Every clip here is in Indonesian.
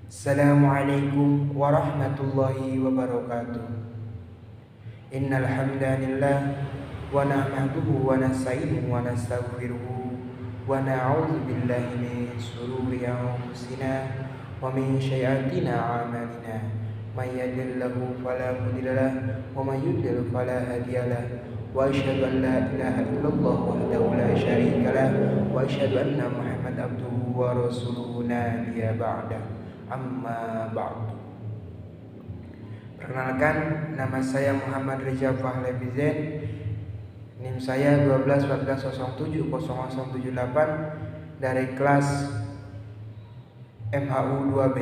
Assalamualaikum warahmatullahi wabarakatuh. Innal hamdalillah wa nahmaduhu wa nasta'inuhu wa nastaghfiruhu wa na'udzu billahi min shururi anfusina wa min sayyiati a'malina. May yahdihillahu fala mudilla lahu wa may yudlil fala hadiya lahu. Wa asyhadu an la ilaha illallah wahdahu la syarika lahu wa asyhadu anna Muhammadan abduhu wa rasuluhu nabiyya ba'da. Amma ba'du. Perkenalkan, nama saya Muhammad Rizal Fahlevi Zain. NIM saya 12 1407 0078 dari kelas MHU 2B.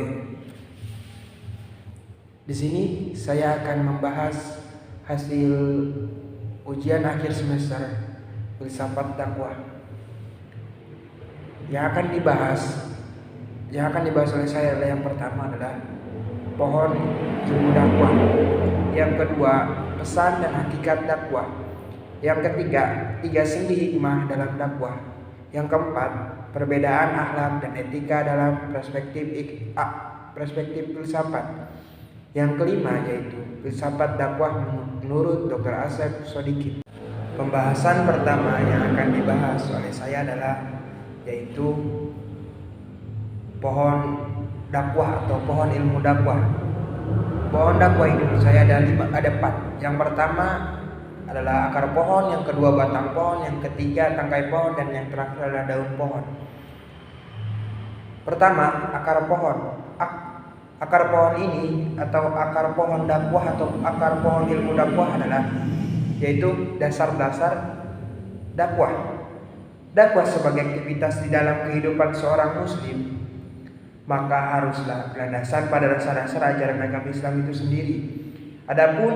Di sini saya akan membahas hasil ujian akhir semester filsafat dakwah. Yang akan dibahas oleh saya adalah yang pertama adalah pohon ilmu dakwah. Yang kedua, pesan dan hakikat dakwah. Yang ketiga, 3 sendi hikmah dalam dakwah. Yang keempat, perbedaan akhlak dan etika dalam perspektif filsafat. Yang kelima yaitu filsafat dakwah menurut Dr. Asep Sodikin. Pembahasan pertama yang akan dibahas oleh saya adalah yaitu pohon dakwah atau pohon ilmu dakwah. Pohon dakwah ini menurut saya ada 4. Yang pertama adalah akar pohon, yang kedua batang pohon, yang ketiga tangkai pohon, dan yang terakhir adalah daun pohon. Pertama, akar pohon. Akar pohon ini atau akar pohon dakwah atau akar pohon ilmu dakwah adalah yaitu dasar-dasar dakwah. Dakwah sebagai aktivitas di dalam kehidupan seorang muslim, maka haruslah berlandaskan pada dasar-dasar ajaran agama Islam itu sendiri. Adapun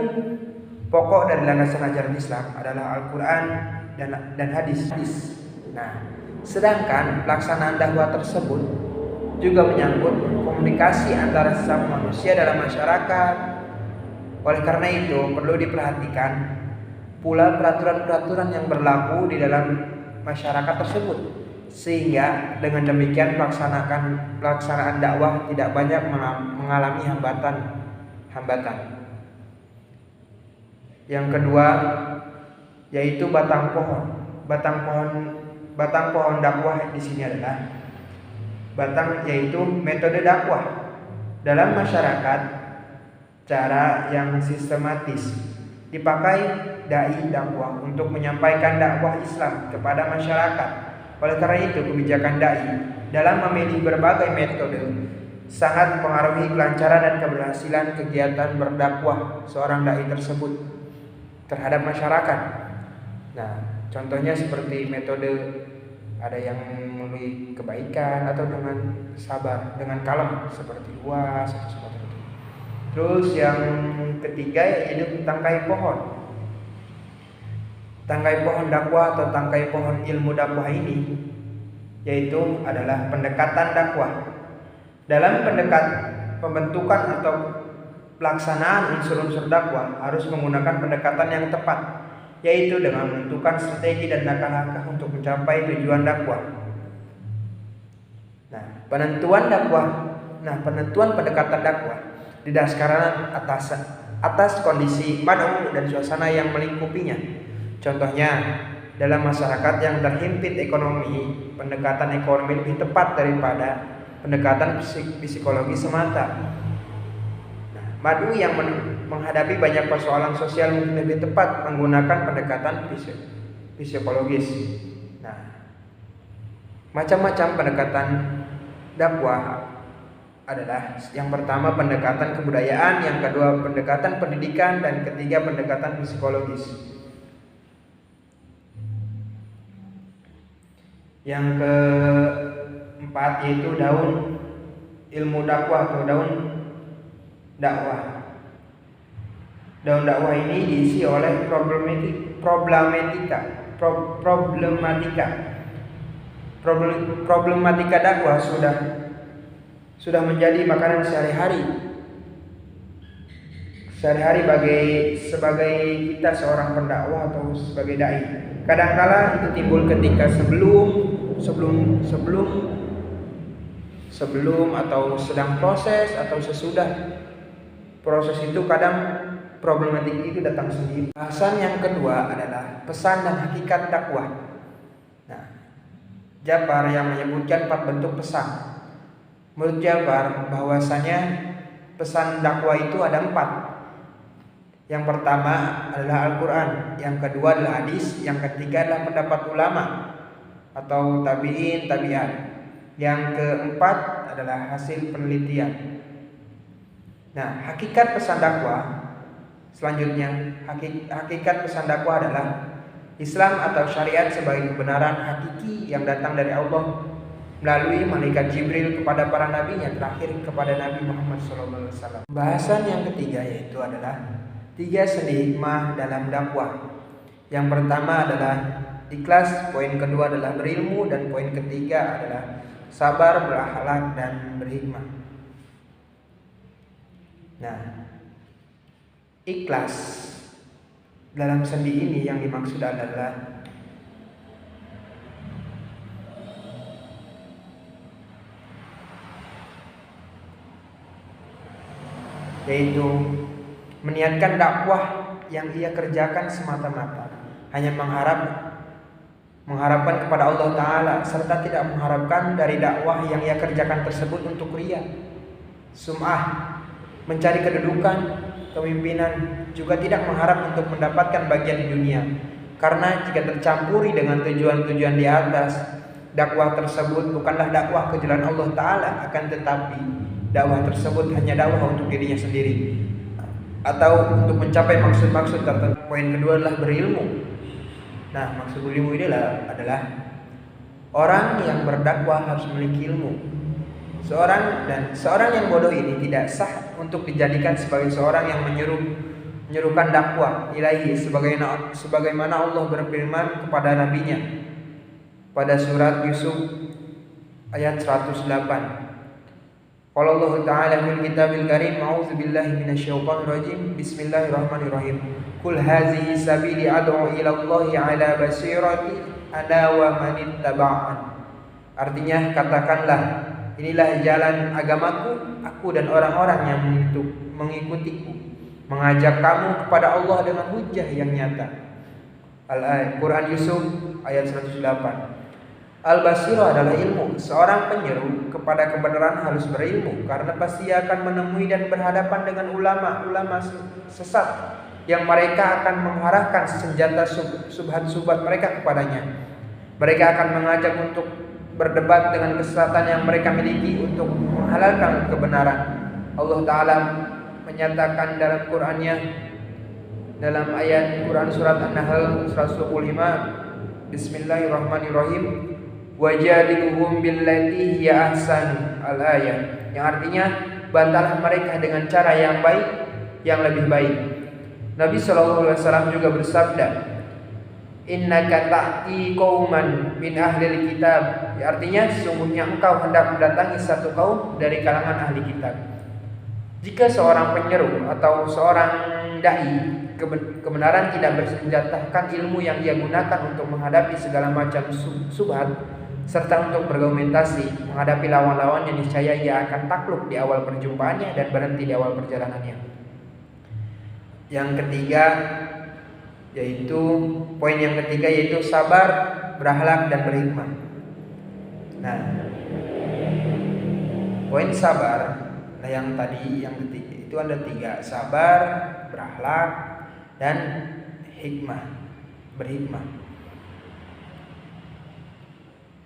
pokok dari landasan ajaran Islam adalah Al-Quran dan hadis. Nah, sedangkan pelaksanaan dakwah tersebut juga menyangkut komunikasi antara sesama manusia dalam masyarakat. Oleh karena itu perlu diperhatikan pula peraturan-peraturan yang berlaku di dalam masyarakat tersebut, sehingga dengan demikian pelaksanaan dakwah tidak banyak mengalami hambatan. Yang kedua yaitu batang pohon. Batang pohon dakwah di sini adalah batang, yaitu metode dakwah dalam masyarakat. Cara yang sistematis dipakai dai dakwah untuk menyampaikan dakwah Islam kepada masyarakat. Oleh karena itu, kebijakan dai dalam memilih berbagai metode sangat mempengaruhi kelancaran dan keberhasilan kegiatan berdakwah seorang dai tersebut terhadap masyarakat. Nah, contohnya seperti metode ada yang melalui kebaikan atau dengan sabar, dengan kalem seperti UAS atau seperti itu. Terus yang ketiga yaitu tangkai pohon. Tangkai pohon dakwah atau tangkai pohon ilmu dakwah ini yaitu adalah pendekatan dakwah. Dalam pembentukan atau pelaksanaan unsur-unsur dakwah harus menggunakan pendekatan yang tepat, yaitu dengan menentukan strategi dan langkah-langkah untuk mencapai tujuan dakwah. Penentuan pendekatan dakwah didasarkan atas kondisi mad'u dan suasana yang melingkupinya. Contohnya, dalam masyarakat yang terhimpit ekonomi, pendekatan ekonomi lebih tepat daripada pendekatan psikologi semata. Mad'u yang menghadapi banyak persoalan sosial mungkin lebih tepat menggunakan pendekatan psikologis. Macam-macam pendekatan dakwah adalah yang pertama pendekatan kebudayaan, yang kedua pendekatan pendidikan, dan ketiga pendekatan psikologis. Yang keempat yaitu daun ilmu dakwah atau daun dakwah. Daun dakwah ini diisi oleh problematika dakwah sudah menjadi makanan sehari-hari sebagai kita seorang pendakwah atau sebagai dai. Kadangkala itu timbul ketika sebelum sebelum atau sedang proses atau sesudah proses itu kadang problematik itu datang sendiri. Bahasan yang kedua adalah pesan dan hakikat dakwah. Nah, Jabar yang menyebutkan 4 bentuk pesan. Menurut Jabar bahwasanya pesan dakwah itu ada 4. Yang pertama adalah Al-Quran, yang kedua adalah hadis, yang ketiga adalah pendapat ulama atau tabi'in, tabi'at, yang keempat adalah hasil penelitian. Nah, hakikat pesan dakwah selanjutnya, hakikat pesan dakwah adalah Islam atau syariat sebagai kebenaran hakiki yang datang dari Allah melalui malaikat Jibril kepada para nabinya, terakhir kepada Nabi Muhammad SAW. Bahasan yang ketiga yaitu adalah 3 sendi hikmah dalam dakwah. Yang pertama adalah ikhlas, poin kedua adalah berilmu, dan poin ketiga adalah sabar, berakhlak, dan berhikmah. Nah, ikhlas dalam sendi ini yang dimaksud adalah yaitu meniatkan dakwah yang ia kerjakan semata-mata hanya mengharapkan kepada Allah Ta'ala, serta tidak mengharapkan dari dakwah yang ia kerjakan tersebut untuk riya, sum'ah, mencari kedudukan, kepemimpinan, juga tidak mengharap untuk mendapatkan bagian di dunia. Karena jika tercampuri dengan tujuan-tujuan di atas, dakwah tersebut bukanlah dakwah ke jalan Allah Ta'ala, akan tetapi dakwah tersebut hanya dakwah untuk dirinya sendiri atau untuk mencapai maksud-maksud tertentu. Poin kedua adalah berilmu. Nah, maksud berilmu ini adalah orang yang berdakwah harus memiliki ilmu. Seorang yang bodoh ini tidak sah untuk dijadikan sebagai seorang yang menyerukan dakwah ilahi sebagaimana Allah berfirman kepada nabinya pada surat Yusuf ayat 108. Qala Allah Ta'ala fil kitabil karim, a'udzu billahi minasyaitonir rajim, bismillahirrahmanirrahim. Qul hazihi sabili ad'u ila Allahi 'ala basirati ana wa man ittaba'an. Artinya, katakanlah, inilah jalan agamaku, aku dan orang-orang yang mengikutiku, mengajak kamu kepada Allah dengan hujjah yang nyata. Al-Quran Yusuf ayat 108. Al-Basirah adalah ilmu. Seorang penyeru kepada kebenaran harus berilmu, karena pasti akan menemui dan berhadapan dengan ulama-ulama sesat yang mereka akan mengarahkan senjata subhat-subhat mereka kepadanya. Mereka akan mengajak untuk berdebat dengan kesesatan yang mereka miliki untuk menghalalkan kebenaran. Allah Ta'ala menyatakan dalam Qur'annya, dalam ayat Quran surat An-Nahl 125, Bismillahirrahmanirrahim, wajadiluhum billati hiya ahsan, al-ayah, yang artinya bantahlah mereka dengan cara yang baik, yang lebih baik. Nabi SAW juga bersabda, innaka ta'ti qauman min ahlil kitab, artinya sungguhnya engkau hendak mendatangi satu kaum dari kalangan ahli kitab. Jika seorang penyeru atau seorang dai kebenaran tidak bersenjatakan ilmu yang ia gunakan untuk menghadapi segala macam subhat serta untuk berargumentasi menghadapi lawan-lawannya, niscaya ia akan takluk di awal perjumpaannya dan berhenti di awal perjalanannya. Yang ketiga yaitu poin yang ketiga yaitu sabar, berakhlak, dan berhikmah. Nah, poin sabar, nah yang tadi yang ketiga itu ada 3, sabar, berakhlak, dan hikmah, berhikmah.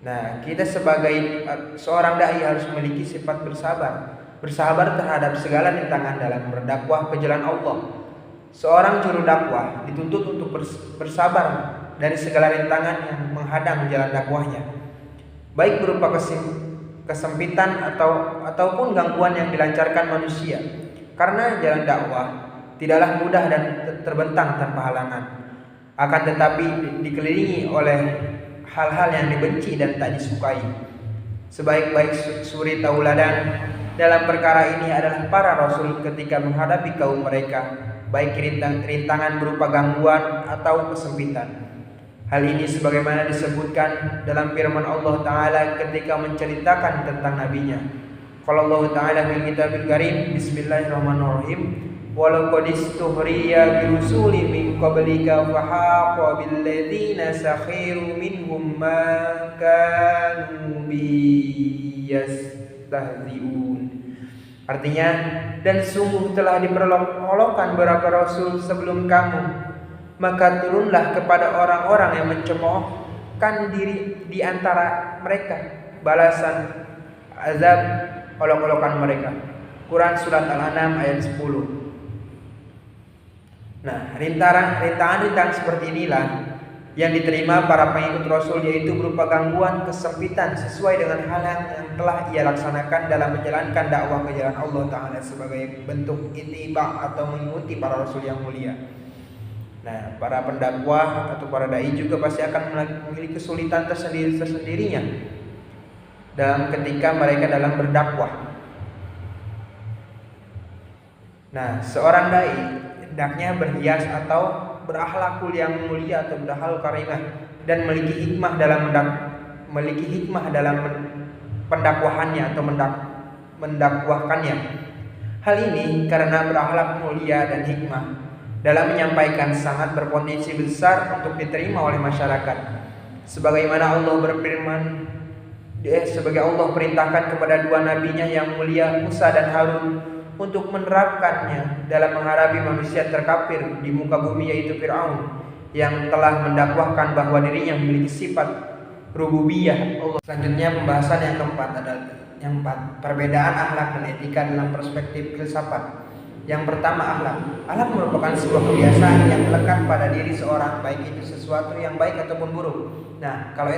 Nah, kita sebagai seorang dai harus memiliki sifat bersabar terhadap segala rintangan dalam berdakwah ke jalan Allah. Seorang juru dakwah dituntut untuk bersabar dari segala rintangan yang menghadang jalan dakwahnya, baik berupa kesempitan ataupun gangguan yang dilancarkan manusia. Karena jalan dakwah tidaklah mudah dan terbentang tanpa halangan, akan tetapi dikelilingi oleh hal-hal yang dibenci dan tak disukai. Sebaik-baik suri tauladan dalam perkara ini adalah para rasul ketika menghadapi kaum mereka, baik rintangan berupa gangguan atau kesempitan. Hal ini sebagaimana disebutkan dalam firman Allah Ta'ala ketika menceritakan tentang nabinya. Qala Allah Ta'ala fil kitabil karim, bismillahirrahmanirrahim, walaqad istuhriya birusuli min qablika fahaqa bil ladzina sakhiru minhum ma kanu biyastahzi'un. Artinya, dan sungguh telah diperolok-olokkan beberapa rasul sebelum kamu, maka turunlah kepada orang-orang yang mencemoohkan diri di antara mereka balasan azab olok-olokan mereka. Quran surat Al-An'am ayat 10. Nah, rintangan-rintangan seperti inilah yang diterima para pengikut Rasul, yaitu berupa gangguan, kesempitan sesuai dengan hal yang telah ia laksanakan dalam menjalankan dakwah ke jalan Allah Ta'ala sebagai bentuk ittiba atau mengikuti para Rasul yang mulia. Nah, para pendakwah atau para dai juga pasti akan memiliki kesulitan tersendirinya dalam ketika mereka dalam berdakwah. Nah, seorang dai hendaknya berhias atau berakhlakul yang mulia atau berakhlak karimah dan memiliki hikmah dalam pendakwahannya atau mendakwahkannya. Hal ini karena berakhlak mulia dan hikmah dalam menyampaikan sangat berpotensi besar untuk diterima oleh masyarakat. Sebagaimana Allah berfirman, sebagai Allah perintahkan kepada dua nabinya yang mulia Musa dan Harun untuk menerapkannya dalam menghadapi manusia terkafir di muka bumi, yaitu Fir'aun yang telah mendakwahkan bahwa dirinya memiliki sifat rububiyah Allah. Selanjutnya pembahasan yang keempat perbedaan akhlak dan etika dalam perspektif filsafat. Yang pertama, akhlak merupakan sebuah kebiasaan yang melekat pada diri seorang, baik itu sesuatu yang baik ataupun buruk. Nah, kalau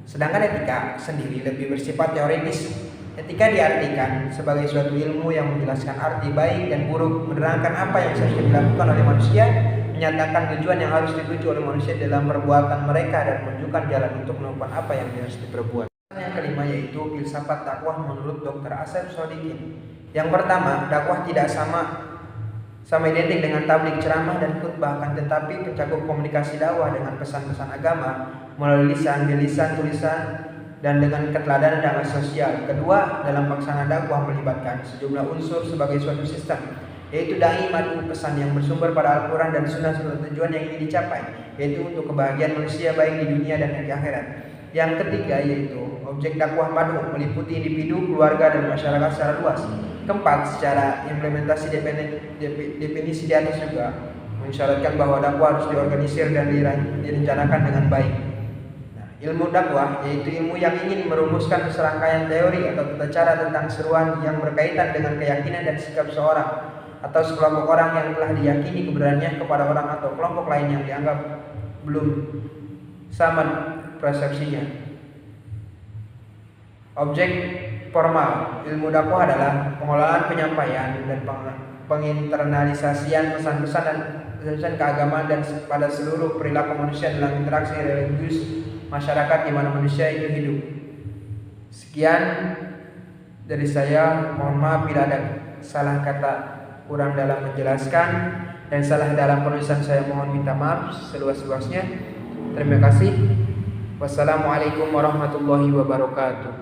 sedangkan etika sendiri lebih bersifat teoritis. Etika diartikan sebagai suatu ilmu yang menjelaskan arti baik dan buruk, menerangkan apa yang seharusnya dilakukan oleh manusia, menyatakan tujuan yang harus dituju oleh manusia dalam perbuatan mereka, dan menunjukkan jalan untuk melakukan apa yang harus diperbuat. Yang kelima yaitu filsafat dakwah menurut Dr. Asep Sodikin. Yang pertama, dakwah tidak sama identik dengan tablik, ceramah, dan khutbah, akan tetapi mencakup komunikasi dakwah dengan pesan-pesan agama melalui lisan, tulisan, dan dengan keteladanan dakwah sosial. Kedua, dalam pelaksanaan dakwah melibatkan sejumlah unsur sebagai suatu sistem, yaitu dai madu, pesan yang bersumber pada Al-Quran dan Sunnah serta tujuan yang ingin dicapai, yaitu untuk kebahagiaan manusia baik di dunia dan di akhirat. Yang ketiga yaitu objek dakwah madu meliputi individu, keluarga, dan masyarakat secara luas. Keempat, secara implementasi definisi di atas juga mensyaratkan bahwa dakwah harus diorganisir dan direncanakan dengan baik. Ilmu dakwah yaitu ilmu yang ingin merumuskan serangkaian teori atau tata cara tentang seruan yang berkaitan dengan keyakinan dan sikap seorang atau sekelompok orang yang telah diyakini kebenarannya kepada orang atau kelompok lain yang dianggap belum sama persepsinya. Objek formal ilmu dakwah adalah pengelolaan penyampaian dan penginternalisasian pesan-pesan dan pesan keagamaan dan pada seluruh perilaku manusia dalam interaksi religius masyarakat di mana manusia itu hidup. Sekian dari saya, mohon maaf bila ada salah kata kurang dalam menjelaskan dan salah dalam penulisan saya, mohon minta maaf seluas-luasnya. Terima kasih. Wassalamualaikum warahmatullahi wabarakatuh.